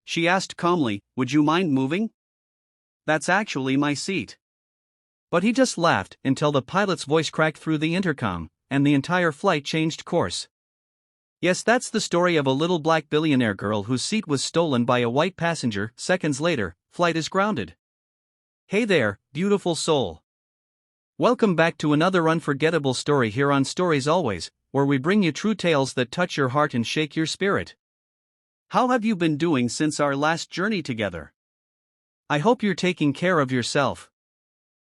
she asked calmly, "Would you mind moving? That's actually my seat." But he just laughed until the pilot's voice cracked through the intercom, and the entire flight changed course. Yes, that's the story of a little black billionaire girl whose seat was stolen by a white passenger. Seconds later, flight is grounded. Hey there, beautiful soul. Welcome back to another unforgettable story here on Stories Always, where we bring you true tales that touch your heart and shake your spirit. How have you been doing since our last journey together? I hope you're taking care of yourself.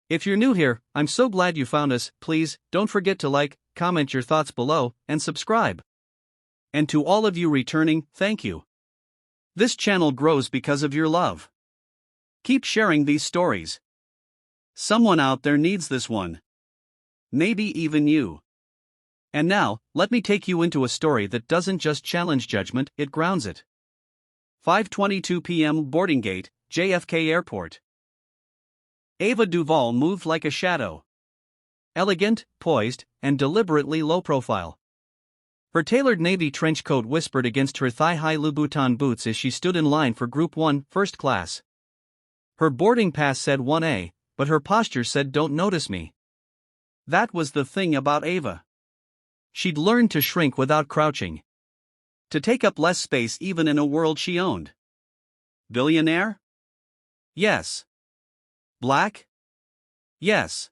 If you're new here, I'm so glad you found us. Please, don't forget to like, comment your thoughts below, and subscribe. And to all of you returning, thank you. This channel grows because of your love. Keep sharing these stories. Someone out there needs this one. Maybe even you. And now, let me take you into a story that doesn't just challenge judgment, it grounds it. 5:22 p.m. boarding gate, JFK Airport. Ava Duvall moved like a shadow. Elegant, poised, and deliberately low profile. Her tailored navy trench coat whispered against her thigh-high Louboutin boots as she stood in line for Group 1, first class. Her boarding pass said 1A, but her posture said "Don't notice me." That was the thing about Ava. She'd learned to shrink without crouching. To take up less space even in a world she owned. Billionaire? Yes. Black? Yes.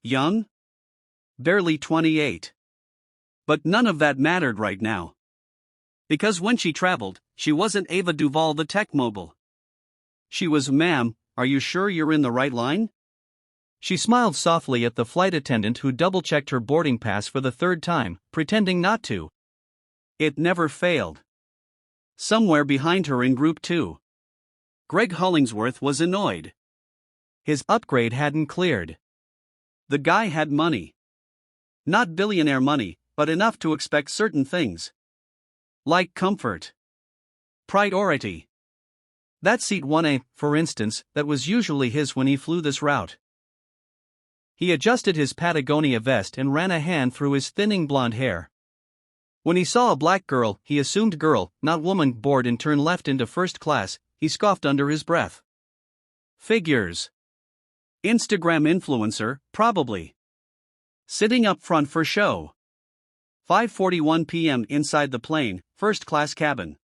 Young? Barely 28. But none of that mattered right now. Because when she traveled, she wasn't Ava Duvall the tech mogul. She was, "Ma'am, are you sure you're in the right line?" She smiled softly at the flight attendant who double-checked her boarding pass for the third time, pretending not to. It never failed. Somewhere behind her in Group 2. Greg Hollingsworth was annoyed. His upgrade hadn't cleared. The guy had money. Not billionaire money, but enough to expect certain things. Like comfort. Priority. That seat 1A, for instance, that was usually his when he flew this route. He adjusted his Patagonia vest and ran a hand through his thinning blonde hair. When he saw a black girl, he assumed girl, not woman, board and turned left into first class, he scoffed under his breath. Figures. Instagram influencer, probably. Sitting up front for show. 5:41 p.m. inside the plane, first class cabin.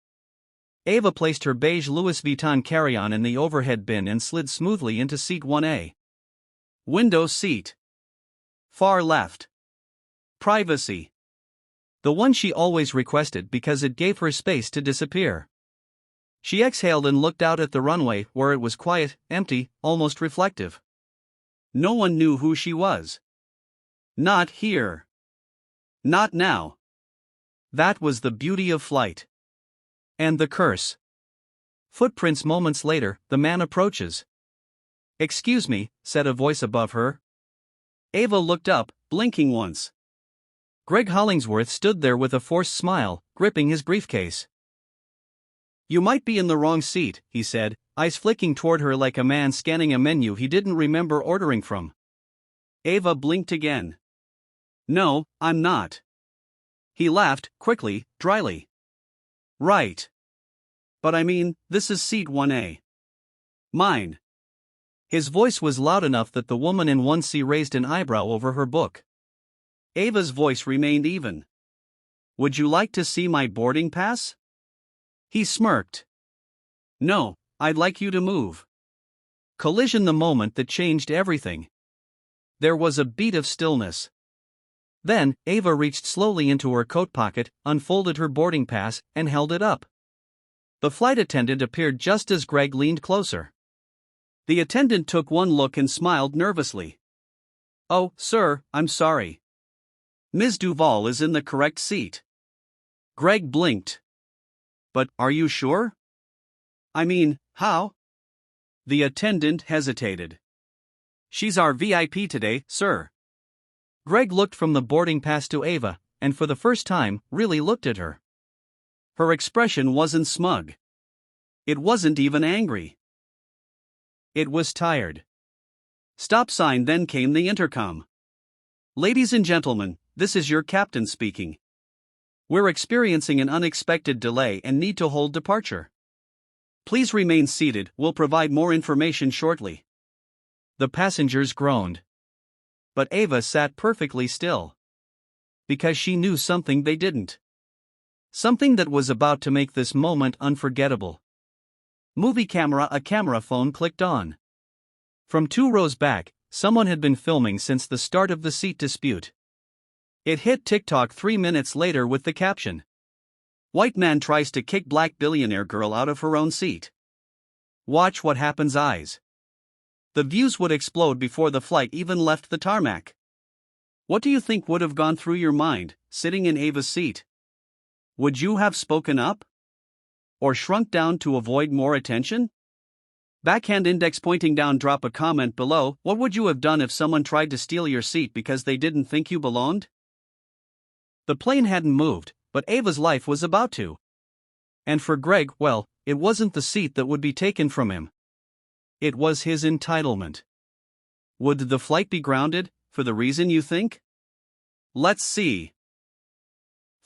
Ava placed her beige Louis Vuitton carry-on in the overhead bin and slid smoothly into seat 1A. Window seat. Far left. Privacy. The one she always requested because it gave her space to disappear. She exhaled and looked out at the runway where it was quiet, empty, almost reflective. No one knew who she was. Not here. Not now. That was the beauty of flight. And the curse. Footprints. Moments later, the man approaches. "Excuse me," said a voice above her. Ava looked up, blinking once. Greg Hollingsworth stood there with a forced smile, gripping his briefcase. "You might be in the wrong seat," he said, eyes flicking toward her like a man scanning a menu he didn't remember ordering from. Ava blinked again. "No, I'm not." He laughed, quickly, dryly. "Right. But I mean, this is seat 1A. Mine." His voice was loud enough that the woman in 1C raised an eyebrow over her book. Ava's voice remained even. "Would you like to see my boarding pass?" He smirked. "No, I'd like you to move." Collision. The moment that changed everything. There was a beat of stillness. Then, Ava reached slowly into her coat pocket, unfolded her boarding pass, and held it up. The flight attendant appeared just as Greg leaned closer. The attendant took one look and smiled nervously. "Oh, sir, I'm sorry. Ms. Duvall is in the correct seat." Greg blinked. "But, are you sure? I mean, how?" The attendant hesitated. "She's our VIP today, sir." Greg looked from the boarding pass to Ava, and for the first time, really looked at her. Her expression wasn't smug. It wasn't even angry. It was tired. Stop sign. Then came the intercom. "Ladies and gentlemen, this is your captain speaking. We're experiencing an unexpected delay and need to hold departure." Please remain seated, we'll provide more information shortly. The passengers groaned. But Ava sat perfectly still. Because she knew something they didn't. Something that was about to make this moment unforgettable. Movie camera. A camera phone clicked on. From 2 rows back, someone had been filming since the start of the seat dispute. It hit TikTok 3 minutes later with the caption: "White man tries to kick black billionaire girl out of her own seat. Watch what happens." Eyes. The views would explode before the flight even left the tarmac. What do you think would have gone through your mind, sitting in Ava's seat? Would you have spoken up? Or shrunk down to avoid more attention? Backhand index pointing down. Drop a comment below. What would you have done if someone tried to steal your seat because they didn't think you belonged? The plane hadn't moved, but Ava's life was about to. And for Greg, well, it wasn't the seat that would be taken from him. It was his entitlement. Would the flight be grounded, for the reason you think? Let's see.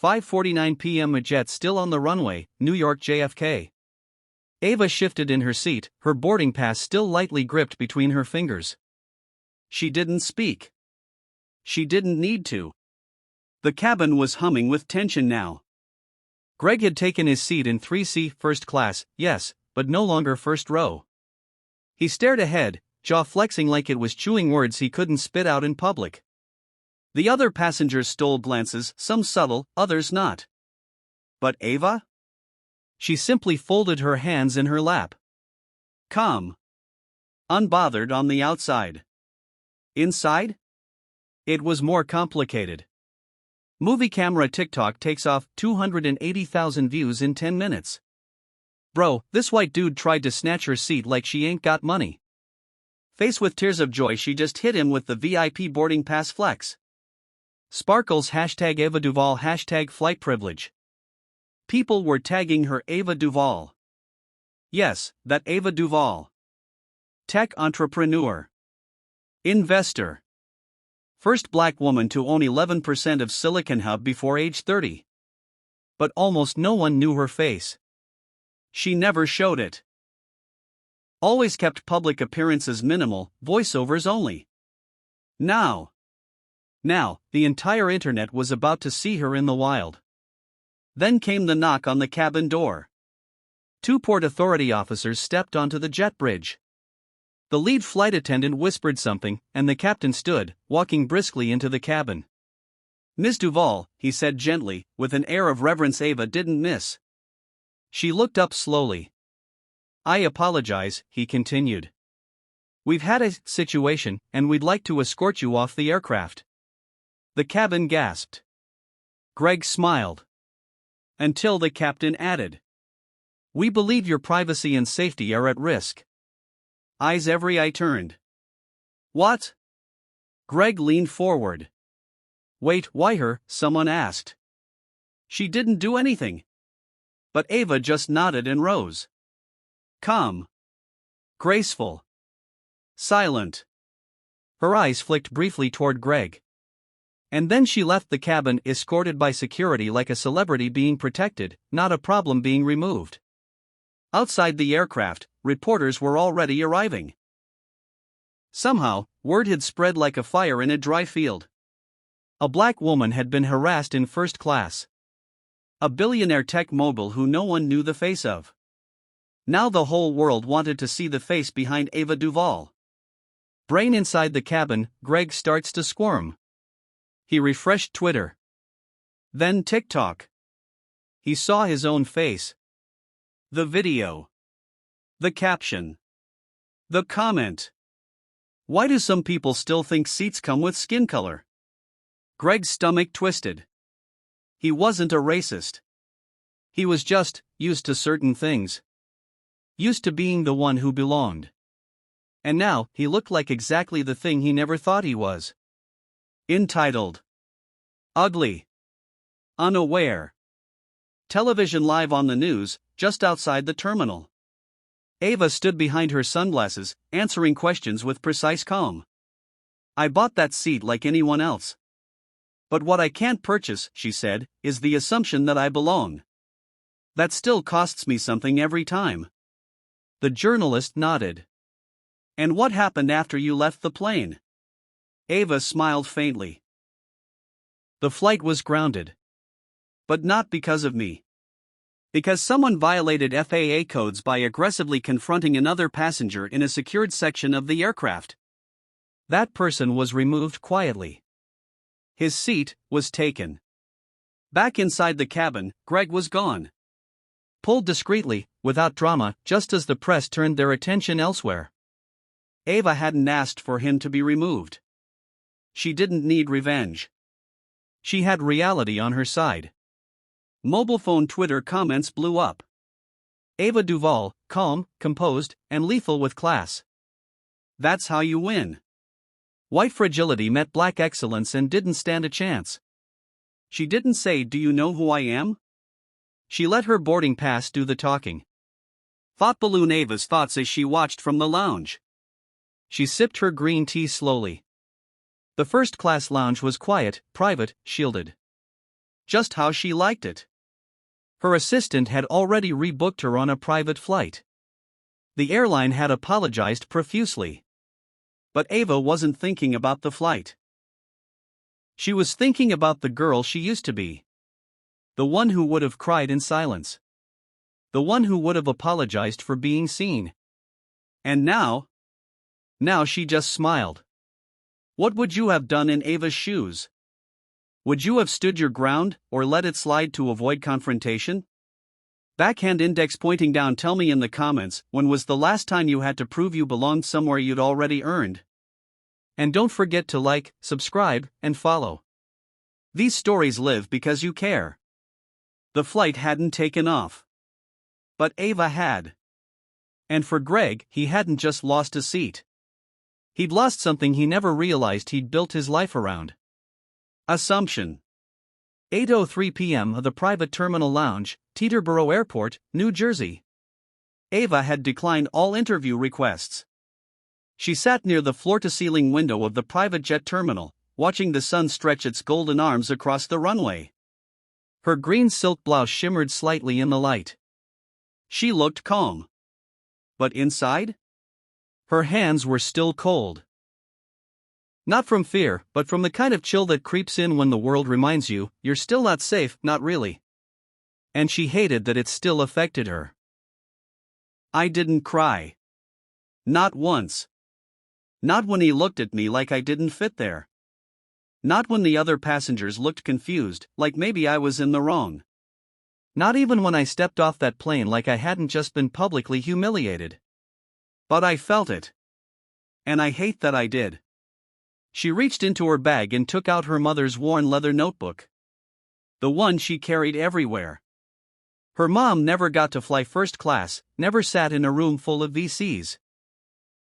5:49 p.m. A jet still on the runway, New York JFK. Ava shifted in her seat, her boarding pass still lightly gripped between her fingers. She didn't speak. She didn't need to. The cabin was humming with tension now. Greg had taken his seat in 3C, first class, yes, but no longer first row. He stared ahead, jaw flexing like it was chewing words he couldn't spit out in public. The other passengers stole glances, some subtle, others not. But Ava? She simply folded her hands in her lap. Calm. Unbothered on the outside. Inside? It was more complicated. Movie camera. TikTok takes off, 280,000 views in 10 minutes. Bro, this white dude tried to snatch her seat like she ain't got money. Face with tears of joy, she just hit him with the VIP boarding pass flex. Sparkles. Hashtag Ava Duvall. Hashtag flight privilege. People were tagging her Ava Duvall. Yes, that Ava Duvall. Tech entrepreneur. Investor. First black woman to own 11% of Silicon Hub before age 30. But almost no one knew her face. She never showed it. Always kept public appearances minimal, voiceovers only. Now, the entire internet was about to see her in the wild. Then came the knock on the cabin door. 2 Port Authority officers stepped onto the jet bridge. The lead flight attendant whispered something, and the captain stood, walking briskly into the cabin. "Miss Duvall," he said gently, with an air of reverence Ava didn't miss. She looked up slowly. "I apologize," he continued. "We've had a situation, and we'd like to escort you off the aircraft." The cabin gasped. Greg smiled. Until the captain added, "We believe your privacy and safety are at risk." Every eye turned. "What?" Greg leaned forward. "Wait, why her?" someone asked. "She didn't do anything." But Ava just nodded and rose. Calm. Graceful. Silent. Her eyes flicked briefly toward Greg. And then she left the cabin, escorted by security like a celebrity being protected, not a problem being removed. Outside the aircraft, reporters were already arriving. Somehow, word had spread like a fire in a dry field. A black woman had been harassed in first class. A billionaire tech mogul who no one knew the face of. Now the whole world wanted to see the face behind Ava Duvall. Brain inside the cabin, Greg starts to squirm. He refreshed Twitter. Then TikTok. He saw his own face. The video. The caption. The comment. Why do some people still think seats come with skin color? Greg's stomach twisted. He wasn't a racist. He was just used to certain things. Used to being the one who belonged. And now, he looked like exactly the thing he never thought he was. Entitled. Ugly. Unaware. Television live on the news, just outside the terminal. Ava stood behind her sunglasses, answering questions with precise calm. I bought that seat like anyone else. But what I can't purchase, she said, is the assumption that I belong. That still costs me something every time. The journalist nodded. And what happened after you left the plane? Ava smiled faintly. The flight was grounded. But not because of me. Because someone violated FAA codes by aggressively confronting another passenger in a secured section of the aircraft. That person was removed quietly. His seat was taken. Back inside the cabin, Greg was gone. Pulled discreetly, without drama, just as the press turned their attention elsewhere. Ava hadn't asked for him to be removed. She didn't need revenge. She had reality on her side. Mobile phone Twitter comments blew up. Ava Duvall, calm, composed, and lethal with class. That's how you win. White fragility met black excellence and didn't stand a chance. She didn't say, "Do you know who I am?" She let her boarding pass do the talking. Thought balloon Ava's thoughts as she watched from the lounge. She sipped her green tea slowly. The first-class lounge was quiet, private, shielded. Just how she liked it. Her assistant had already rebooked her on a private flight. The airline had apologized profusely. But Ava wasn't thinking about the flight. She was thinking about the girl she used to be. The one who would have cried in silence. The one who would have apologized for being seen. And now she just smiled. What would you have done in Ava's shoes? Would you have stood your ground, or let it slide to avoid confrontation? Backhand index pointing down. Tell me in the comments, when was the last time you had to prove you belonged somewhere you'd already earned? And don't forget to like, subscribe, and follow. These stories live because you care. The flight hadn't taken off. But Ava had. And for Greg, he hadn't just lost a seat. He'd lost something he never realized he'd built his life around. Assumption. 8:03 p.m. of the private terminal lounge, Teterboro Airport, New Jersey. Ava had declined all interview requests. She sat near the floor-to-ceiling window of the private jet terminal, watching the sun stretch its golden arms across the runway. Her green silk blouse shimmered slightly in the light. She looked calm. But inside? Her hands were still cold. Not from fear, but from the kind of chill that creeps in when the world reminds you, you're still not safe, not really. And she hated that it still affected her. I didn't cry. Not once. Not when he looked at me like I didn't fit there. Not when the other passengers looked confused, like maybe I was in the wrong. Not even when I stepped off that plane like I hadn't just been publicly humiliated. But I felt it. And I hate that I did. She reached into her bag and took out her mother's worn leather notebook. The one she carried everywhere. Her mom never got to fly first class, never sat in a room full of VCs.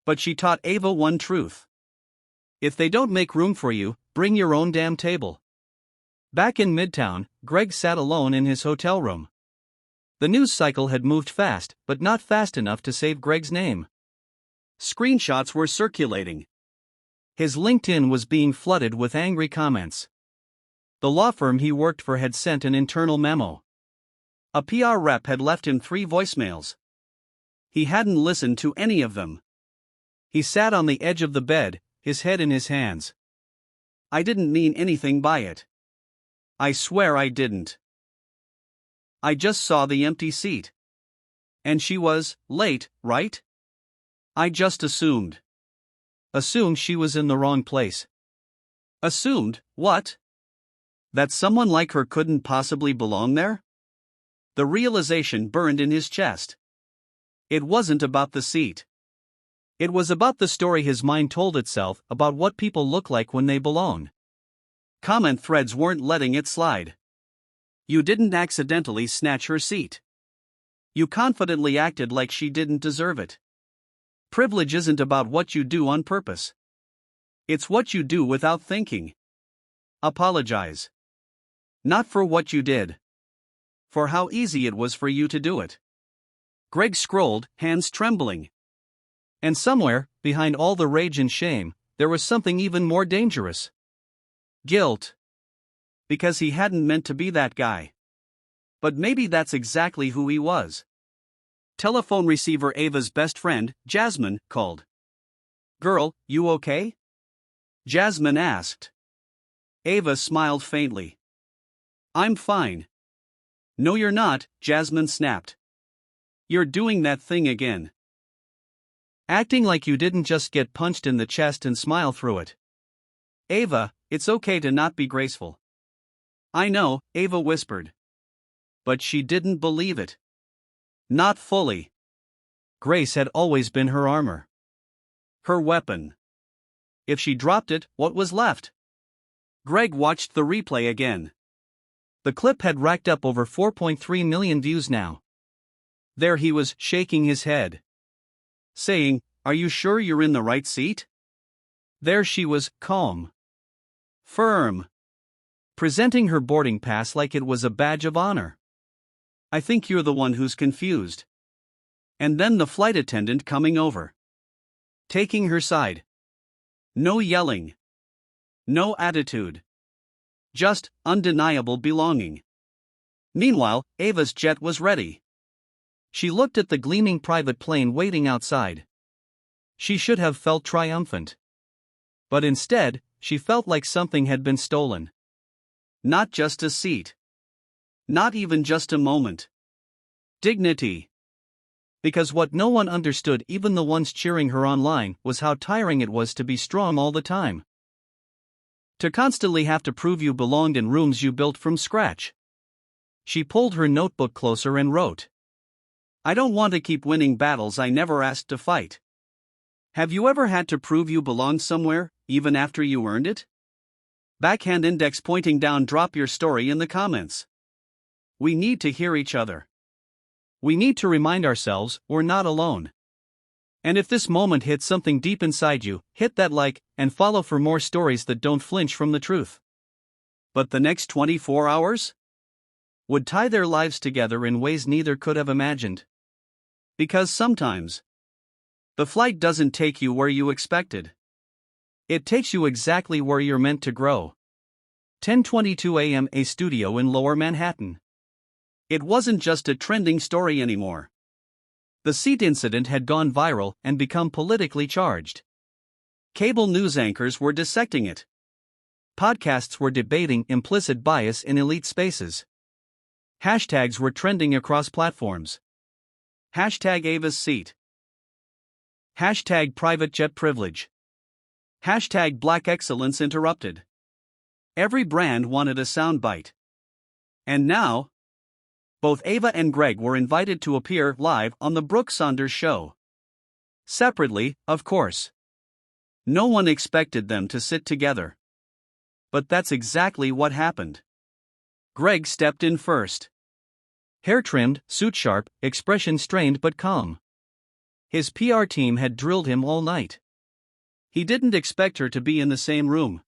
But she taught Ava one truth. If they don't make room for you, bring your own damn table. Back in Midtown, Greg sat alone in his hotel room. The news cycle had moved fast, but not fast enough to save Greg's name. Screenshots were circulating. His LinkedIn was being flooded with angry comments. The law firm he worked for had sent an internal memo. A PR rep had left him 3 voicemails. He hadn't listened to any of them. He sat on the edge of the bed, his head in his hands. I didn't mean anything by it. I swear I didn't. I just saw the empty seat. And she was late, right? I just assumed. Assumed she was in the wrong place. Assumed, what? That someone like her couldn't possibly belong there? The realization burned in his chest. It wasn't about the seat. It was about the story his mind told itself about what people look like when they belong. Comment threads weren't letting it slide. You didn't accidentally snatch her seat. You confidently acted like she didn't deserve it. Privilege isn't about what you do on purpose. It's what you do without thinking. Apologize. Not for what you did. For how easy it was for you to do it. Greg scrolled, hands trembling. And somewhere, behind all the rage and shame, there was something even more dangerous. Guilt. Because he hadn't meant to be that guy. But maybe that's exactly who he was. Telephone receiver Ava's best friend, Jasmine, called. "Girl, you okay?" Jasmine asked. Ava smiled faintly. "I'm fine." "No, you're not," Jasmine snapped. "You're doing that thing again. Acting like you didn't just get punched in the chest and smile through it." "Ava, it's okay to not be graceful." "I know," Ava whispered. But she didn't believe it. Not fully. Grace had always been her armor. Her weapon. If she dropped it, what was left? Greg watched the replay again. The clip had racked up over 4.3 million views now. There he was, shaking his head. Saying, "Are you sure you're in the right seat?" There she was, calm. Firm. Presenting her boarding pass like it was a badge of honor. "I think you're the one who's confused." And then the flight attendant coming over. Taking her side. No yelling. No attitude. Just undeniable belonging. Meanwhile, Ava's jet was ready. She looked at the gleaming private plane waiting outside. She should have felt triumphant. But instead, she felt like something had been stolen. Not just a seat. Not even just a moment. Dignity. Because what no one understood, even the ones cheering her online, was how tiring it was to be strong all the time. To constantly have to prove you belonged in rooms you built from scratch. She pulled her notebook closer and wrote, "I don't want to keep winning battles I never asked to fight." Have you ever had to prove you belonged somewhere, even after you earned it? Backhand index pointing down. Drop your story in the comments. We need to hear each other. We need to remind ourselves we're not alone. And if this moment hit something deep inside you, hit that like and follow for more stories that don't flinch from the truth. But the next 24 hours would tie their lives together in ways neither could have imagined. Because sometimes the flight doesn't take you where you expected. It takes you exactly where you're meant to grow. 10:22 a.m. A studio in Lower Manhattan. It wasn't just a trending story anymore. The seat incident had gone viral and become politically charged. Cable news anchors were dissecting it. Podcasts were debating implicit bias in elite spaces. Hashtags were trending across platforms. Hashtag Ava's seat. Hashtag private jet privilege. Hashtag black excellence interrupted. Every brand wanted a soundbite. And now, both Ava and Greg were invited to appear live on The Brooke Saunders Show. Separately, of course. No one expected them to sit together. But that's exactly what happened. Greg stepped in first. Hair trimmed, suit sharp, expression strained but calm. His PR team had drilled him all night. He didn't expect her to be in the same room.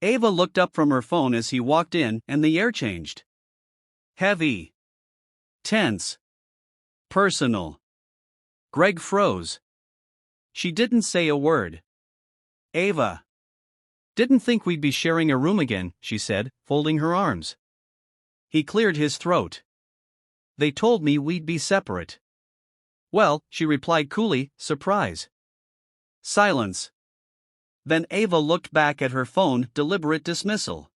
Ava looked up from her phone as he walked in and the air changed. Heavy. Tense. Personal. Greg froze. She didn't say a word. "Ava. Didn't think we'd be sharing a room again," she said, folding her arms. He cleared his throat. "They told me we'd be separate." "Well," she replied coolly, surprise. Silence. Then Ava looked back at her phone, deliberate dismissal.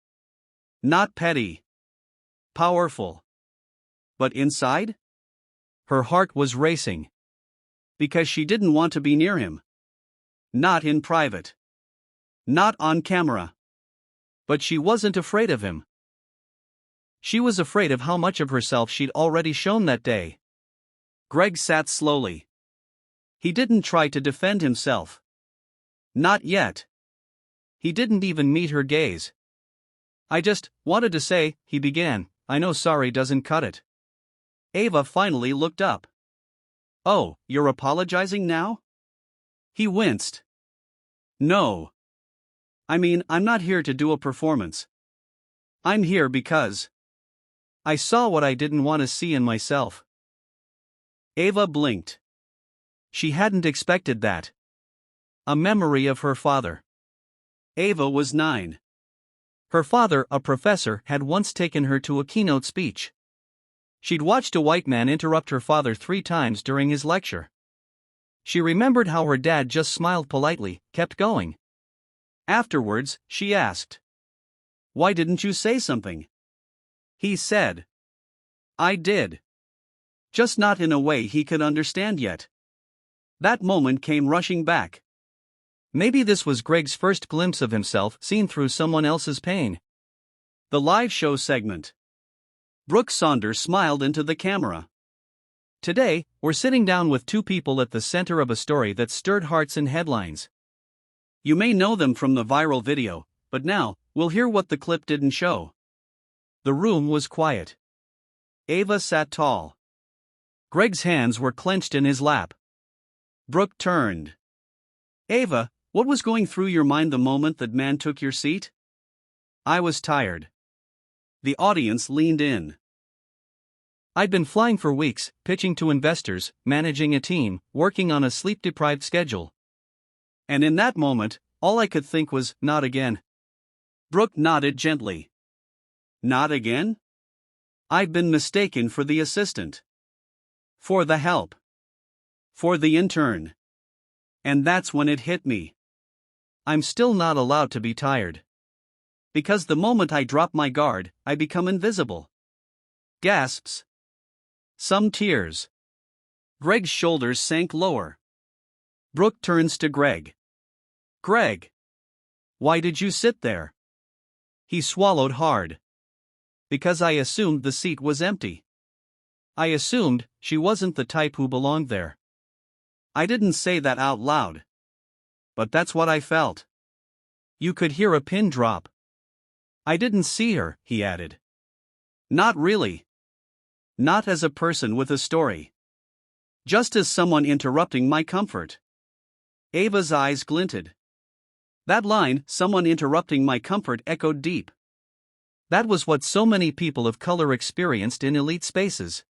Not petty. Powerful. But inside? Her heart was racing. Because she didn't want to be near him. Not in private. Not on camera. But she wasn't afraid of him. She was afraid of how much of herself she'd already shown that day. Greg sat slowly. He didn't try to defend himself. Not yet. He didn't even meet her gaze. "I just wanted to say," he began, "I know sorry doesn't cut it." Ava finally looked up. "Oh, you're apologizing now?" He winced. "No. I mean, I'm not here to do a performance. I'm here because I saw what I didn't want to see in myself." Ava blinked. She hadn't expected that. A memory of her father. Ava was 9. Her father, a professor, had once taken her to a keynote speech. She'd watched a white man interrupt her father 3 times during his lecture. She remembered how her dad just smiled politely, kept going. Afterwards, she asked, "Why didn't you say something?" He said, "I did. Just not in a way he could understand yet." That moment came rushing back. Maybe this was Greg's first glimpse of himself seen through someone else's pain. The live show segment. Brooke Saunders smiled into the camera. Today, we're sitting down with 2 people at the center of a story that stirred hearts and headlines. You may know them from the viral video, but now, we'll hear what the clip didn't show. The room was quiet. Ava sat tall. Greg's hands were clenched in his lap. Brooke turned. "Ava, what was going through your mind the moment that man took your seat?" "I was tired." The audience leaned in. "I'd been flying for weeks, pitching to investors, managing a team, working on a sleep-deprived schedule. And in that moment, all I could think was, not again." Brooke nodded gently. "Not again?" "I've been mistaken for the assistant. For the help. For the intern. And that's when it hit me. I'm still not allowed to be tired. Because the moment I drop my guard, I become invisible." Gasps. Some tears. Greg's shoulders sank lower. Brooke turns to Greg. "Greg, why did you sit there?" He swallowed hard. "Because I assumed the seat was empty. I assumed she wasn't the type who belonged there. I didn't say that out loud. But that's what I felt." You could hear a pin drop. "I didn't see her," he added. "Not really. Not as a person with a story. Just as someone interrupting my comfort." Ava's eyes glinted. That line, "someone interrupting my comfort," echoed deep. That was what so many people of color experienced in elite spaces.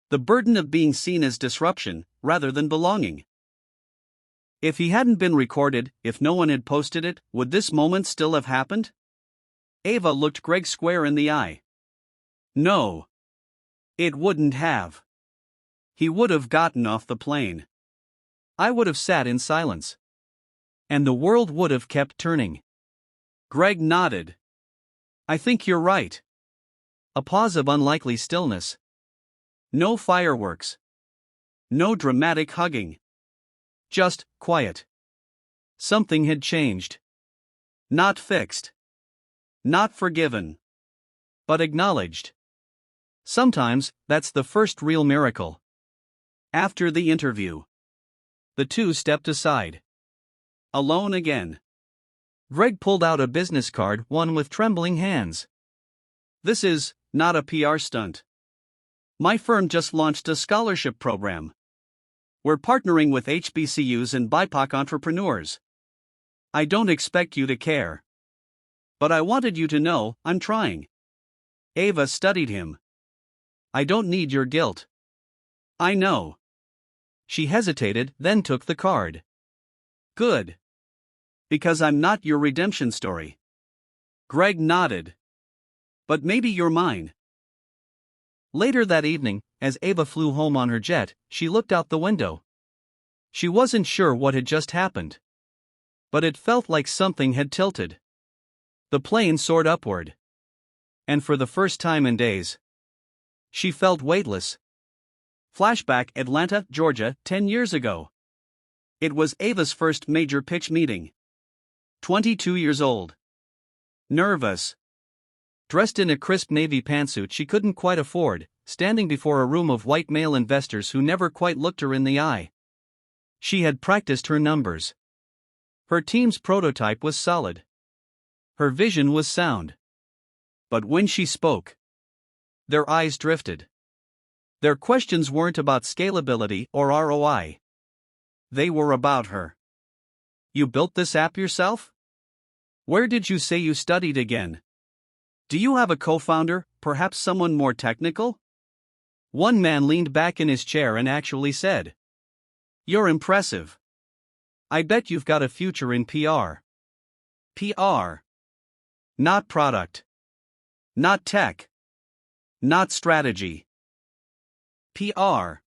The burden of being seen as disruption, rather than belonging. If he hadn't been recorded, if no one had posted it, would this moment still have happened? Ava looked Greg square in the eye. No. It wouldn't have. He would have gotten off the plane. I would have sat in silence. And the world would have kept turning. Greg nodded. "I think you're right." A pause of unlikely stillness. No fireworks. No dramatic hugging. Just quiet. Something had changed. Not fixed. Not forgiven. But acknowledged. Sometimes, that's the first real miracle. After the interview, the 2 stepped aside. Alone again. Greg pulled out a business card, one with trembling hands. "This is not a PR stunt. My firm just launched a scholarship program. We're partnering with HBCUs and BIPOC entrepreneurs. I don't expect you to care. But I wanted you to know, I'm trying." Ava studied him. "I don't need your guilt." "I know." She hesitated, then took the card. "Good. Because I'm not your redemption story." Greg nodded. "But maybe you're mine." Later that evening, as Ava flew home on her jet, she looked out the window. She wasn't sure what had just happened. But it felt like something had tilted. The plane soared upward. And for the first time in days, she felt weightless. Flashback: Atlanta, Georgia, 10 years ago. It was Ava's first major pitch meeting. 22 years old. Nervous. Dressed in a crisp navy pantsuit she couldn't quite afford, standing before a room of white male investors who never quite looked her in the eye. She had practiced her numbers. Her team's prototype was solid. Her vision was sound. But when she spoke, their eyes drifted. Their questions weren't about scalability or ROI. They were about her. "You built this app yourself? Where did you say you studied again? Do you have a co-founder, perhaps someone more technical?" One man leaned back in his chair and actually said, "You're impressive. I bet you've got a future in PR." PR. Not product. Not tech. Not strategy. PR.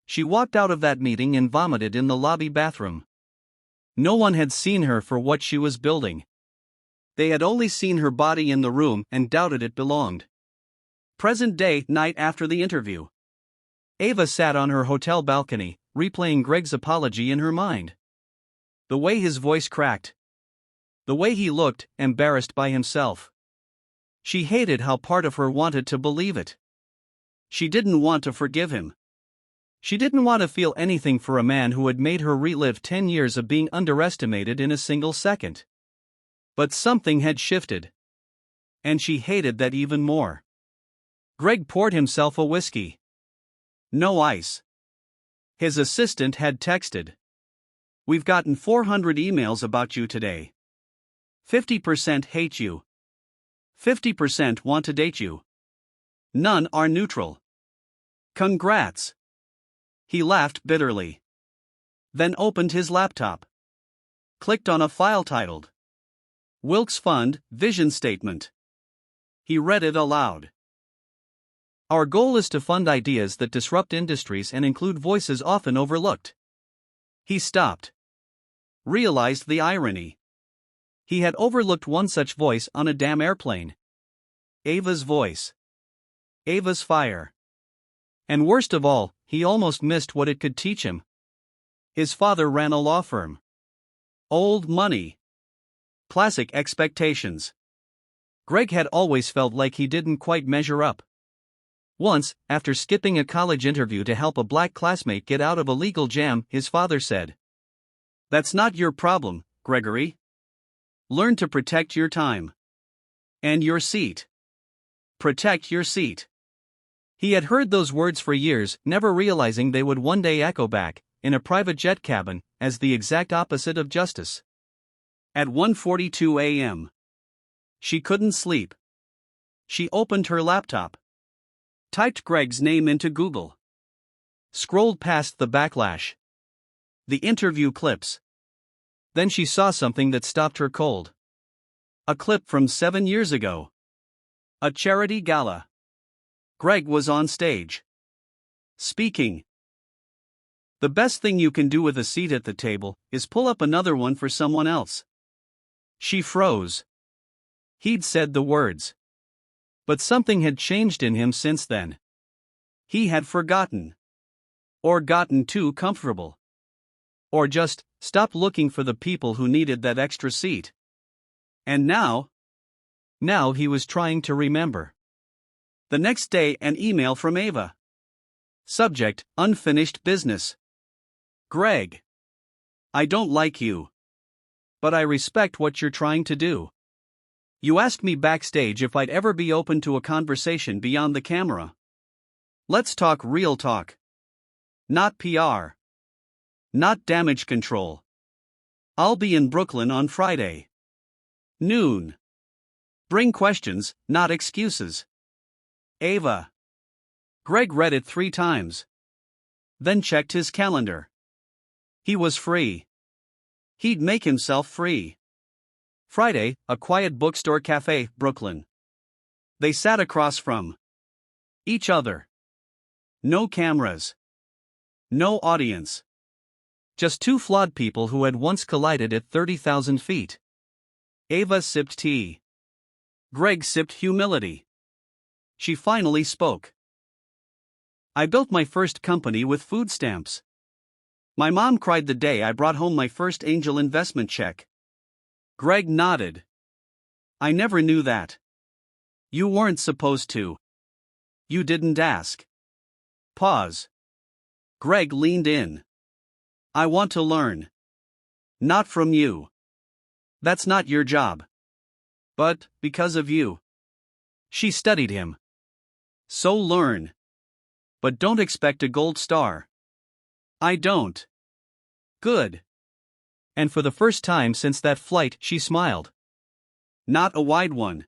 She walked out of that meeting and vomited in the lobby bathroom. No one had seen her for what she was building. They had only seen her body in the room and doubted it belonged. Present day, night after the interview. Ava sat on her hotel balcony, replaying Greg's apology in her mind. The way his voice cracked. The way he looked, embarrassed by himself. She hated how part of her wanted to believe it. She didn't want to forgive him. She didn't want to feel anything for a man who had made her relive 10 years of being underestimated in a single second. But something had shifted. And she hated that even more. Greg poured himself a whiskey. No ice. His assistant had texted. We've gotten 400 emails about you today. 50% hate you. 50% want to date you. None are neutral. Congrats. He laughed bitterly. Then opened his laptop. Clicked on a file titled Wilkes Fund, Vision Statement. He read it aloud. Our goal is to fund ideas that disrupt industries and include voices often overlooked. He stopped. Realized the irony. He had overlooked one such voice on a damn airplane. Ava's voice. Ava's fire. And worst of all, he almost missed what it could teach him. His father ran a law firm. Old money. Classic expectations. Greg had always felt like he didn't quite measure up. Once, after skipping a college interview to help a black classmate get out of a legal jam, his father said, "That's not your problem, Gregory. Learn to protect your time. And your seat. Protect your seat." He had heard those words for years, never realizing they would one day echo back, in a private jet cabin, as the exact opposite of justice. At 1:42 a.m. She couldn't sleep. She opened her laptop. Typed Greg's name into Google. Scrolled past the backlash. The interview clips. Then she saw something that stopped her cold. A clip from 7 years ago. A charity gala. Greg was on stage. Speaking. The best thing you can do with a seat at the table is pull up another one for someone else. She froze. He'd said the words. But something had changed in him since then. He had forgotten. Or gotten too comfortable. Or just stopped looking for the people who needed that extra seat. And now he was trying to remember. The next day, an email from Ava. Subject: unfinished business. Greg. I don't like you. But I respect what you're trying to do. You asked me backstage if I'd ever be open to a conversation beyond the camera. Let's talk real talk. Not PR. Not damage control. I'll be in Brooklyn on Friday. Noon. Bring questions, not excuses. Ava. Greg read it 3 times. Then checked his calendar. He was free. He'd make himself free. Friday, a quiet bookstore cafe, Brooklyn. They sat across from each other. No cameras. No audience. Just 2 flawed people who had once collided at 30,000 feet. Ava sipped tea. Greg sipped humility. She finally spoke. I built my first company with food stamps. My mom cried the day I brought home my first angel investment check. Greg nodded. I never knew that. You weren't supposed to. You didn't ask. Pause. Greg leaned in. I want to learn. Not from you. That's not your job. But, because of you. She studied him. So learn. But don't expect a gold star. I don't. Good. And for the first time since that flight, she smiled. Not a wide one.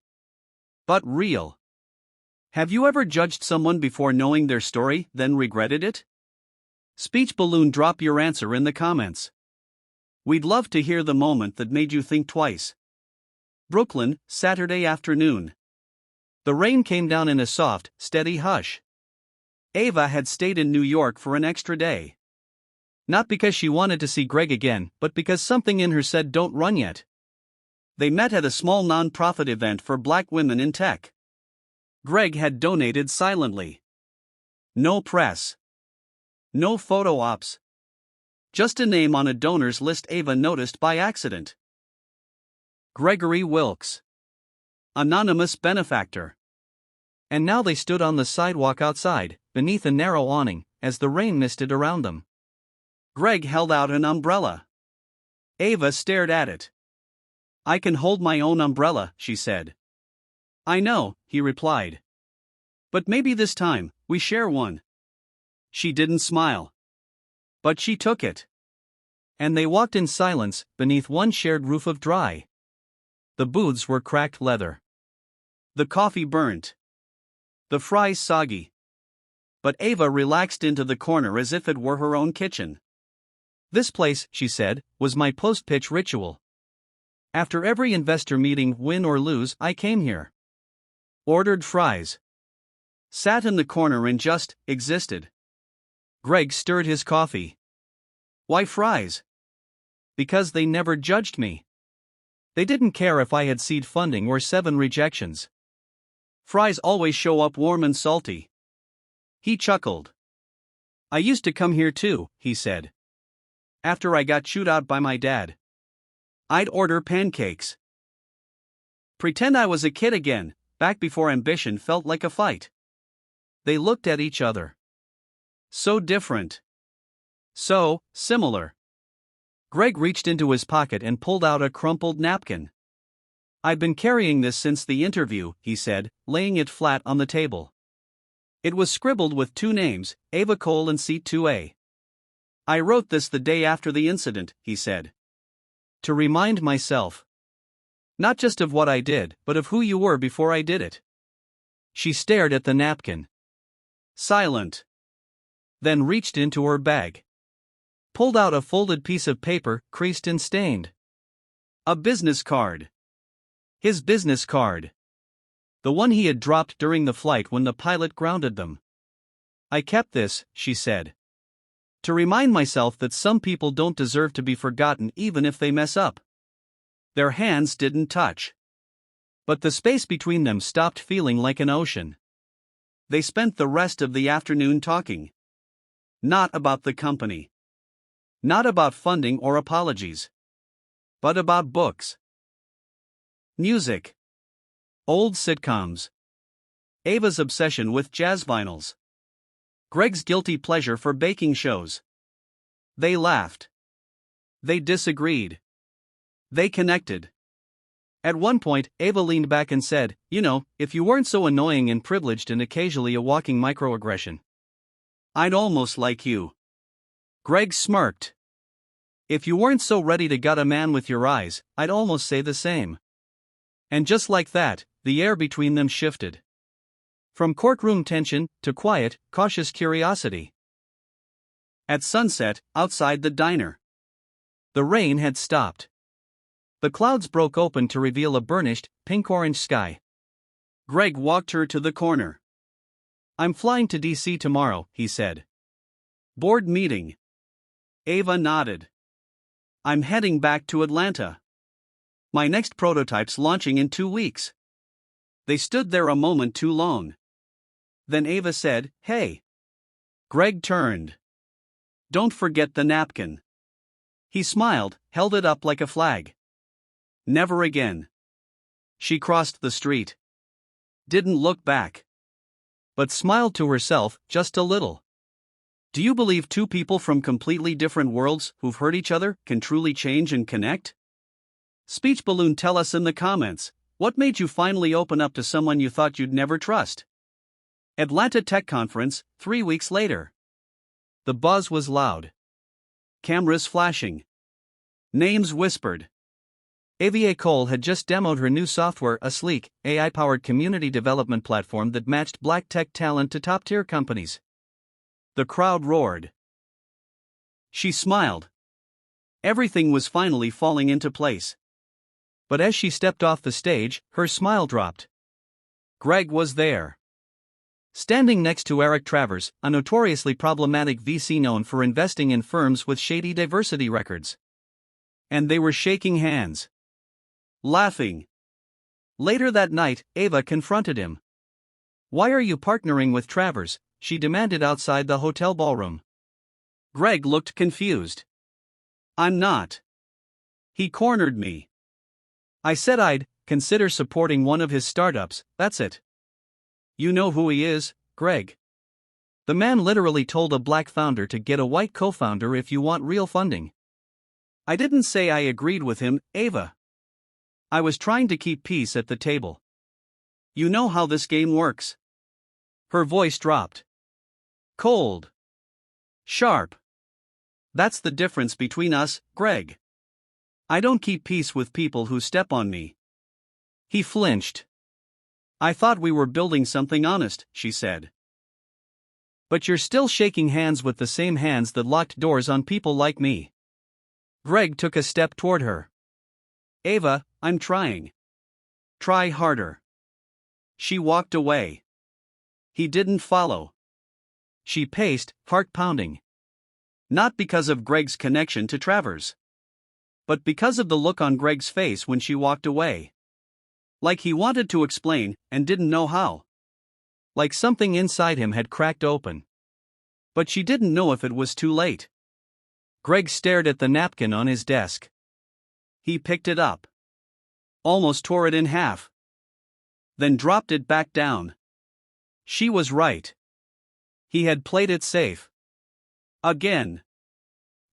But real. Have you ever judged someone before knowing their story, then regretted it? Speech balloon, drop your answer in the comments. We'd love to hear the moment that made you think twice. Brooklyn, Saturday afternoon. The rain came down in a soft, steady hush. Ava had stayed in New York for an extra day. Not because she wanted to see Greg again, but because something in her said don't run yet. They met at a small non-profit event for black women in tech. Greg had donated silently. No press. No photo ops. Just a name on a donors list Ava noticed by accident. Gregory Wilkes. Anonymous benefactor. And now they stood on the sidewalk outside, beneath a narrow awning, as the rain misted around them. Greg held out an umbrella. Ava stared at it. "I can hold my own umbrella," she said. "I know," he replied. "But maybe this time, we share one." She didn't smile. But she took it. And they walked in silence, beneath one shared roof of dry. The booths were cracked leather. The coffee burnt. The fries soggy. But Ava relaxed into the corner as if it were her own kitchen. "This place," she said, "was my post-pitch ritual. After every investor meeting, win or lose, I came here. Ordered fries. Sat in the corner and just existed." Greg stirred his coffee. "Why fries?" "Because they never judged me. They didn't care if I had seed funding or 7 rejections. Fries always show up warm and salty." He chuckled. "I used to come here too," he said. "After I got chewed out by my dad. I'd order pancakes. Pretend I was a kid again, back before ambition felt like a fight." They looked at each other. So different. So similar. Greg reached into his pocket and pulled out a crumpled napkin. "I've been carrying this since the interview," he said, laying it flat on the table. It was scribbled with 2 names, Ava Cole and Seat 2A. "I wrote this the day after the incident," he said. "To remind myself. Not just of what I did, but of who you were before I did it." She stared at the napkin. Silent. Then reached into her bag. Pulled out a folded piece of paper, creased and stained. A business card. His business card. The one he had dropped during the flight when the pilot grounded them. "I kept this," she said. "To remind myself that some people don't deserve to be forgotten even if they mess up." Their hands didn't touch. But the space between them stopped feeling like an ocean. They spent the rest of the afternoon talking. Not about the company. Not about funding or apologies. But about books. Music. Old sitcoms. Ava's obsession with jazz vinyls. Greg's guilty pleasure for baking shows. They laughed. They disagreed. They connected. At one point, Ava leaned back and said, "You know, if you weren't so annoying and privileged and occasionally a walking microaggression, I'd almost like you." Greg smirked. "If you weren't so ready to gut a man with your eyes, I'd almost say the same." And just like that, the air between them shifted. From courtroom tension to quiet, cautious curiosity. At sunset, outside the diner. The rain had stopped. The clouds broke open to reveal a burnished, pink-orange sky. Greg walked her to the corner. "I'm flying to D.C. tomorrow," he said. "Board meeting." Ava nodded. "I'm heading back to Atlanta. My next prototype's launching in 2 weeks." They stood there a moment too long. Then Ava said, "Hey." Greg turned. "Don't forget the napkin." He smiled, held it up like a flag. "Never again." She crossed the street. Didn't look back. But smiled to herself, just a little. Do you believe 2 people from completely different worlds who've hurt each other can truly change and connect? Speech balloon, tell us in the comments, what made you finally open up to someone you thought you'd never trust? Atlanta Tech Conference, 3 weeks later. The buzz was loud. Cameras flashing. Names whispered. Ava Cole had just demoed her new software, a sleek, AI-powered community development platform that matched black tech talent to top-tier companies. The crowd roared. She smiled. Everything was finally falling into place. But as she stepped off the stage, her smile dropped. Greg was there. standing next to Eric Travers, a notoriously problematic VC known for investing in firms with shady diversity records. And they were shaking hands, laughing. Later that night, Ava confronted him. "Why are you partnering with Travers?" she demanded outside the hotel ballroom. Greg looked confused. "I'm not." He cornered me. "I said I'd consider supporting one of his startups, that's it." "You know who he is, Greg?" The man literally told a black founder to get a white co-founder if you want real funding. "I didn't say I agreed with him, Ava. I was trying to keep peace at the table. You know how this game works." Her voice dropped. Cold. Sharp. "That's the difference between us, Greg. I don't keep peace with people who step on me." He flinched. "I thought we were building something honest," she said. "But you're still shaking hands with the same hands that locked doors on people like me." Greg took a step toward her. "Ava, I'm trying. Try harder." She walked away. He didn't follow. She paced, heart pounding. Not because of Greg's connection to Travers, but because of the look on Greg's face when she walked away. Like he wanted to explain, and didn't know how. Like something inside him had cracked open. But she didn't know if it was too late. Greg stared at the napkin on his desk. He picked it up. Almost tore it in half. Then dropped it back down. She was right. He had played it safe. Again.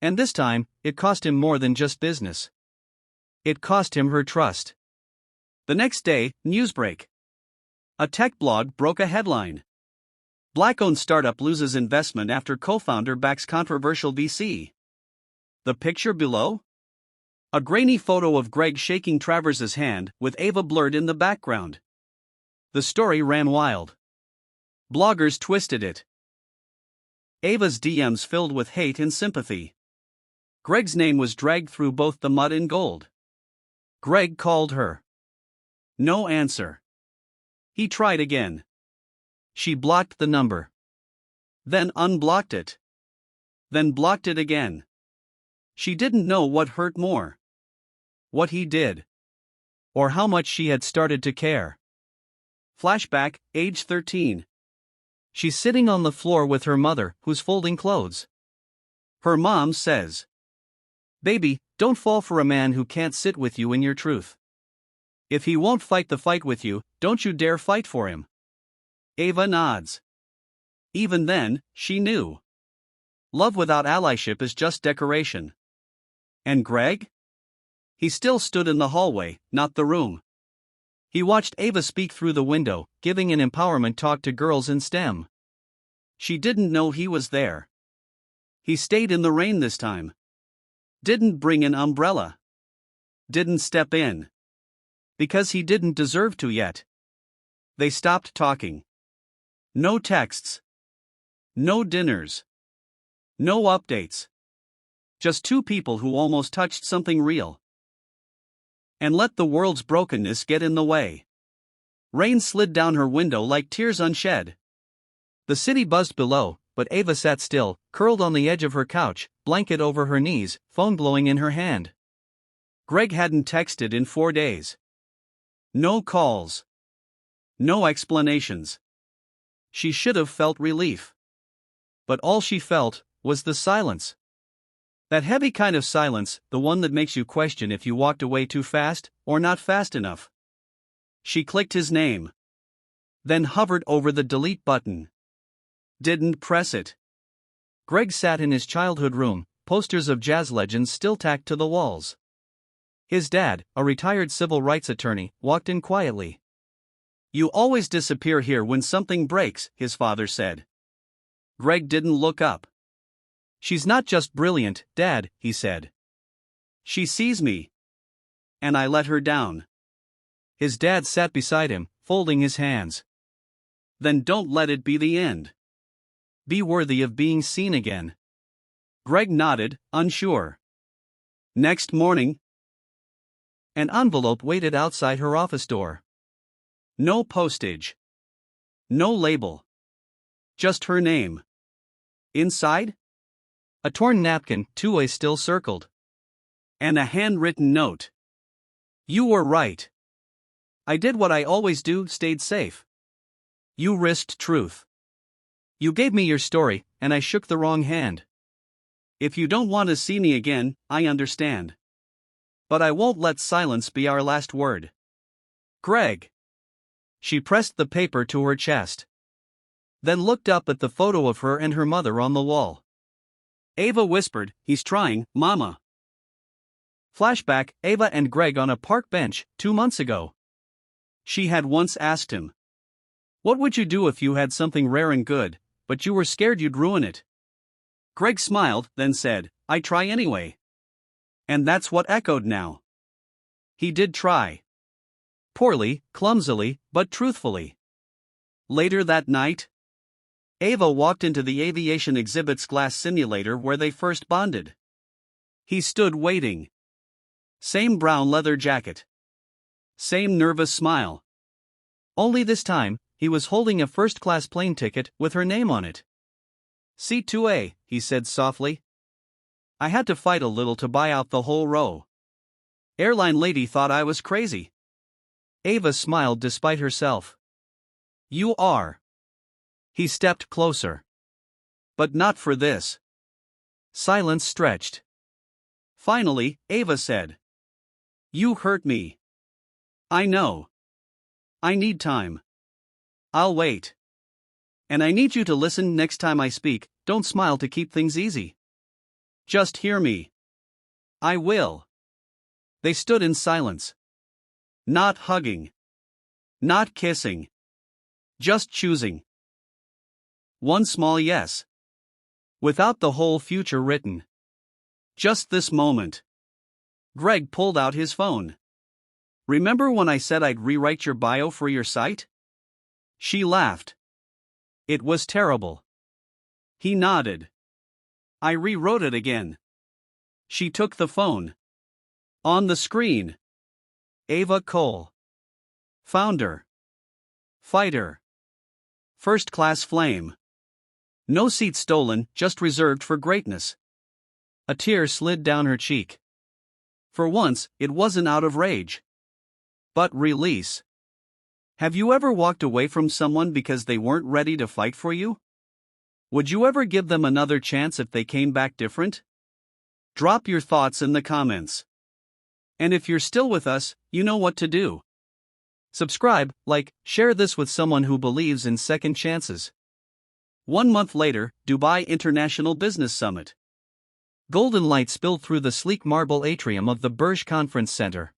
And this time, it cost him more than just business. It cost him her trust. The next day, newsbreak. A tech blog broke a headline. Black-owned startup loses investment after co-founder backs controversial VC. The picture below? A grainy photo of Greg shaking Travers's hand, with Ava blurred in the background. The story ran wild. Bloggers twisted it. Ava's DMs filled with hate and sympathy. Greg's name was dragged through both the mud and gold. Greg called her. No answer. He tried again. She blocked the number. Then unblocked it. Then blocked it again. She didn't know what hurt more. What he did. Or how much she had started to care. Flashback, age 13. She's sitting on the floor with her mother, who's folding clothes. Her mom says, "Baby, don't fall for a man who can't sit with you in your truth. If he won't fight the fight with you, don't you dare fight for him." Ava nods. Even then, she knew. Love without allyship is just decoration. And Greg? He still stood in the hallway, not the room. He watched Ava speak through the window, giving an empowerment talk to girls in STEM. She didn't know he was there. He stayed in the rain this time. Didn't bring an umbrella. Didn't step in. Because he didn't deserve to yet. They stopped talking. No texts. No dinners. No updates. Just two people who almost touched something real. And let the world's brokenness get in the way. Rain slid down her window like tears unshed. The city buzzed below, but Ava sat still, curled on the edge of her couch, blanket over her knees, phone blowing in her hand. Greg hadn't texted in 4 days. No calls. No explanations. She should have felt relief. But all she felt was the silence. That heavy kind of silence, the one that makes you question if you walked away too fast, or not fast enough. She clicked his name. Then hovered over the delete button. Didn't press it. Greg sat in his childhood room, posters of jazz legends still tacked to the walls. His dad, a retired civil rights attorney, walked in quietly. "You always disappear here when something breaks," his father said. Greg didn't look up. "She's not just brilliant, Dad," he said. "She sees me. And I let her down." His dad sat beside him, folding his hands. "Then don't let it be the end. Be worthy of being seen again." Greg nodded, unsure. Next morning, an envelope waited outside her office door. No postage. No label. Just her name. Inside? A torn napkin, 2A still circled. And a handwritten note. You were right. I did what I always do, stayed safe. You risked truth. You gave me your story, and I shook the wrong hand. If you don't want to see me again, I understand. But I won't let silence be our last word. Greg. She pressed the paper to her chest. Then looked up at the photo of her and her mother on the wall. Ava whispered, he's trying, Mama. Flashback, Ava and Greg on a park bench, 2 months ago. She had once asked him, what would you do if you had something rare and good, but you were scared you'd ruin it? Greg smiled, then said, I try anyway. And that's what echoed now. He did try. Poorly, clumsily, but truthfully. Later that night, Ava walked into the aviation exhibit's glass simulator where they first bonded. He stood waiting. Same brown leather jacket. Same nervous smile. Only this time, he was holding a first-class plane ticket with her name on it. C2A, he said softly. I had to fight a little to buy out the whole row. Airline lady thought I was crazy. Ava smiled despite herself. You are. He stepped closer. But not for this. Silence stretched. Finally, Ava said. You hurt me. I know. I need time. I'll wait. And I need you to listen next time I speak, don't smile to keep things easy. Just hear me. I will. They stood in silence. Not hugging. Not kissing. Just choosing. One small yes. Without the whole future written. Just this moment. Greg pulled out his phone. Remember when I said I'd rewrite your bio for your site? She laughed. It was terrible. He nodded. I rewrote it again. She took the phone. On the screen. Ava Cole. Founder. Fighter. First class flame. No seat stolen, just reserved for greatness. A tear slid down her cheek. For once, it wasn't out of rage. But release. Have you ever walked away from someone because they weren't ready to fight for you? Would you ever give them another chance if they came back different? Drop your thoughts in the comments. And if you're still with us, you know what to do. Subscribe, like, share this with someone who believes in second chances. 1 month later, Dubai International Business Summit. Golden light spilled through the sleek marble atrium of the Burj Conference Center.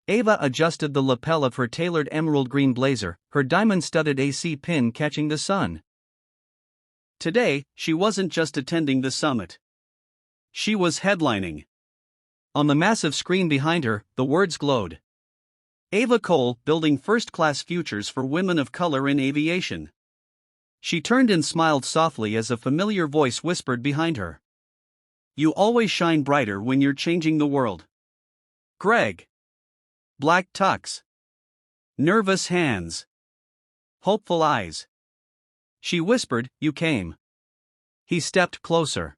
Ava adjusted the lapel of her tailored emerald green blazer, her diamond-studded AC pin catching the sun. Today, she wasn't just attending the summit. She was headlining. On the massive screen behind her, the words glowed. Ava Cole, building first-class futures for women of color in aviation. She turned and smiled softly as a familiar voice whispered behind her. You always shine brighter when you're changing the world. Greg. Black tux. Nervous hands. Hopeful eyes. She whispered, you came. He stepped closer.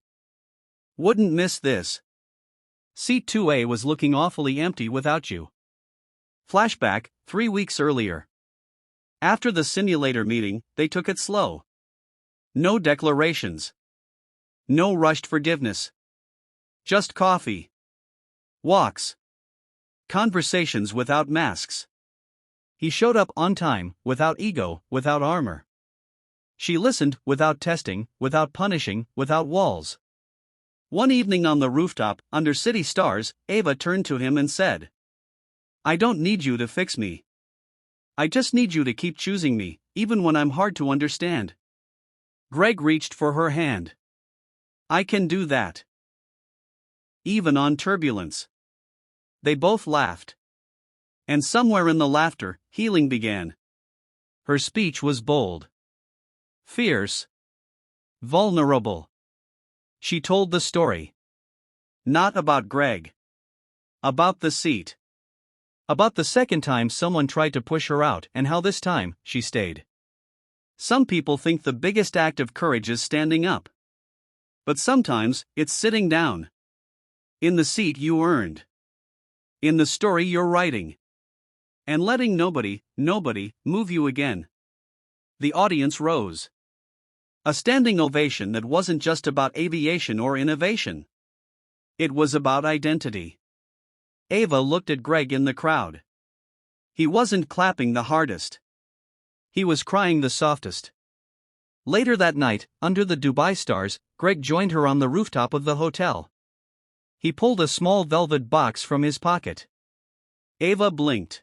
Wouldn't miss this. Seat 2A was looking awfully empty without you. Flashback, 3 weeks earlier. After the simulator meeting, they took it slow. No declarations. No rushed forgiveness. Just coffee. Walks. Conversations without masks. He showed up on time, without ego, without armor. She listened, without testing, without punishing, without walls. One evening on the rooftop, under city stars, Ava turned to him and said, I don't need you to fix me. I just need you to keep choosing me, even when I'm hard to understand. Greg reached for her hand. I can do that. Even on turbulence. They both laughed. And somewhere in the laughter, healing began. Her speech was bold. Fierce. Vulnerable. She told the story. Not about Greg. About the seat. About the second time someone tried to push her out and how this time, she stayed. Some people think the biggest act of courage is standing up. But sometimes, it's sitting down. In the seat you earned. In the story you're writing. And letting nobody move you again. The audience rose. A standing ovation that wasn't just about aviation or innovation. It was about identity. Ava looked at Greg in the crowd. He wasn't clapping the hardest. He was crying the softest. Later that night, under the Dubai stars, Greg joined her on the rooftop of the hotel. He pulled a small velvet box from his pocket. Ava blinked.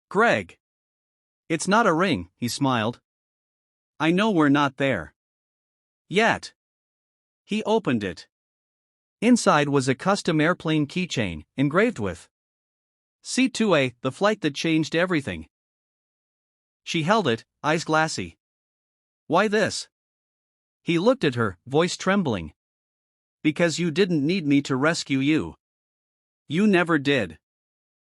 "Greg." "It's not a ring," he smiled. "I know we're not there. Yet." He opened it. Inside was a custom airplane keychain, engraved with C2A, the flight that changed everything. She held it, eyes glassy. "Why this?" He looked at her, voice trembling. "Because you didn't need me to rescue you. You never did.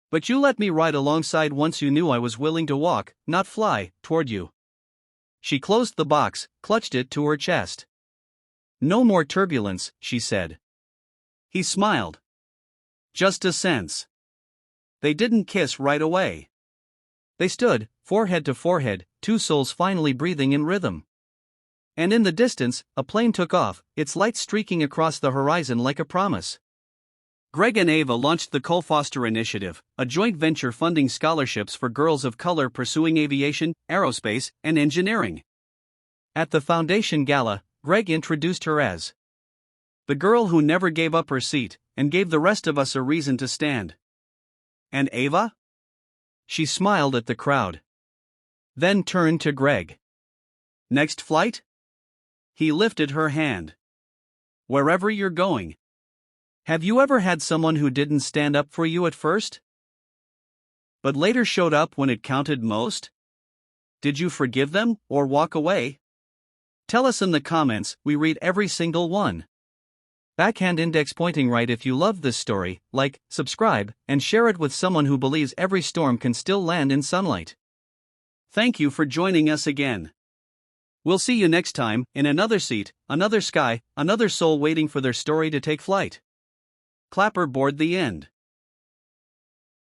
But you let me ride alongside once you knew I was willing to walk, not fly, toward you." She closed the box, clutched it to her chest. "No more turbulence," she said. He smiled. "Just a sense." They didn't kiss right away. They stood, forehead to forehead, two souls finally breathing in rhythm. And in the distance, a plane took off, its lights streaking across the horizon like a promise. Greg and Ava launched the Cole-Foster Initiative, a joint venture funding scholarships for girls of color pursuing aviation, aerospace, and engineering. At the foundation gala, Greg introduced her as the girl who never gave up her seat, and gave the rest of us a reason to stand. "And Ava?" She smiled at the crowd. Then turned to Greg. "Next flight?" He lifted her hand. "Wherever you're going." Have you ever had someone who didn't stand up for you at first, but later showed up when it counted most? Did you forgive them, or walk away? Tell us in the comments, we read every single one. Backhand index pointing right if you love this story, like, subscribe, and share it with someone who believes every storm can still land in sunlight. Thank you for joining us again. We'll see you next time, in another seat, another sky, another soul waiting for their story to take flight. Clapper board the end.